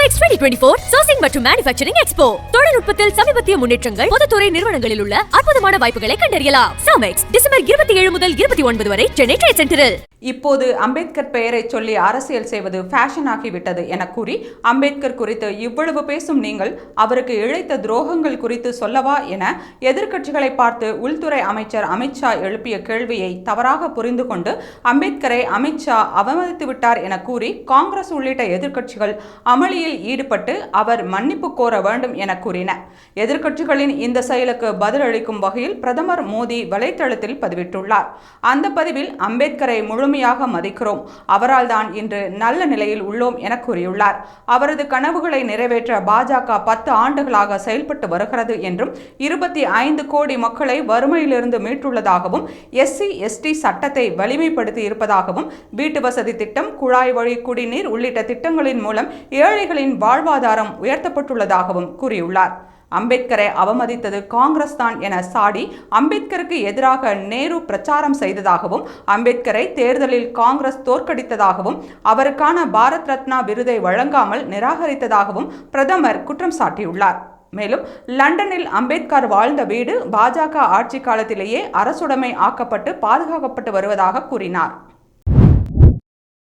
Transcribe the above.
Samex 2024 Sourcing மற்றும் Manufacturing Expo. தொழில்நுட்பத்தில் சமீபத்திய முன்னேற்றங்கள், பொதுத்துறை நிறுவனங்களில் உள்ள அற்புதமான வாய்ப்புகளை கண்டறியலாம். Samex டிசம்பர் 27 முதல் 29 வரை சென்னை ட்ரேட் சென்டரில். இப்போது அம்பேத்கர் பெயரை சொல்லி அரசியல் செய்வது ஃபேஷன் ஆகிவிட்டது என கூறி அம்பேத்கர் குறித்து இவ்வளவு பேசும் நீங்கள் அவருக்கு இழைத்த துரோகங்கள் குறித்து சொல்லவா என எதிர்க்கட்சிகளை பார்த்து உள்துறை அமைச்சர் அமித்ஷா எழுப்பிய கேள்வியை தவறாக புரிந்து கொண்டு அம்பேத்கரை அமித்ஷா அவமதித்து விட்டார் என கூறி காங்கிரஸ் உள்ளிட்ட எதிர்க்கட்சிகள் அமளியில் ஈடுபட்டு அவர் மன்னிப்பு கோர வேண்டும் என கூறின. எதிர்க்கட்சிகளின் இந்த செயலுக்கு பதிலளிக்கும் வகையில் பிரதமர் மோடி வலைத்தளத்தில் பதிவிட்டுள்ளார். அந்த பதிவில் அம்பேத்கரை முழுமையாக மதிக்கிறோம், அவரால் தான் இன்று நல்ல நிலையில் உள்ளோம் என கூறியுள்ளார். அவரது கனவுகளை நிறைவேற்ற பாஜக 10 ஆண்டுகளாக செயல்பட்டு வருகிறது என்றும் 25 கோடி மக்களை வறுமையிலிருந்து மீட்டுள்ளதாகவும் SC/ST சட்டத்தை வலிமைப்படுத்தி இருப்பதாகவும் வீட்டு வசதி திட்டம், குழாய் வழி குடிநீர் உள்ளிட்ட திட்டங்களின் மூலம் ஏழைகளின் வாழ்வாதாரம் உயர்த்தப்பட்டுள்ளதாகவும் கூறியுள்ளார். அம்பேத்கரை அவமதித்தது காங்கிரஸ் தான் என சாடி அம்பேத்கருக்கு எதிராக நேரு பிரச்சாரம் செய்ததாகவும், அம்பேத்கரை தேர்தலில் காங்கிரஸ் தோற்கடித்ததாகவும், அவருக்கான பாரத் ரத்னா விருதை வழங்காமல் நிராகரித்ததாகவும் பிரதமர் குற்றம் சாட்டியுள்ளார். மேலும் லண்டனில் அம்பேத்கர் வாழ்ந்த வீடு பாஜக ஆட்சி காலத்திலேயே அரசுடைமை ஆக்கப்பட்டு பாதுகாக்கப்பட்டு வருவதாக கூறினார்.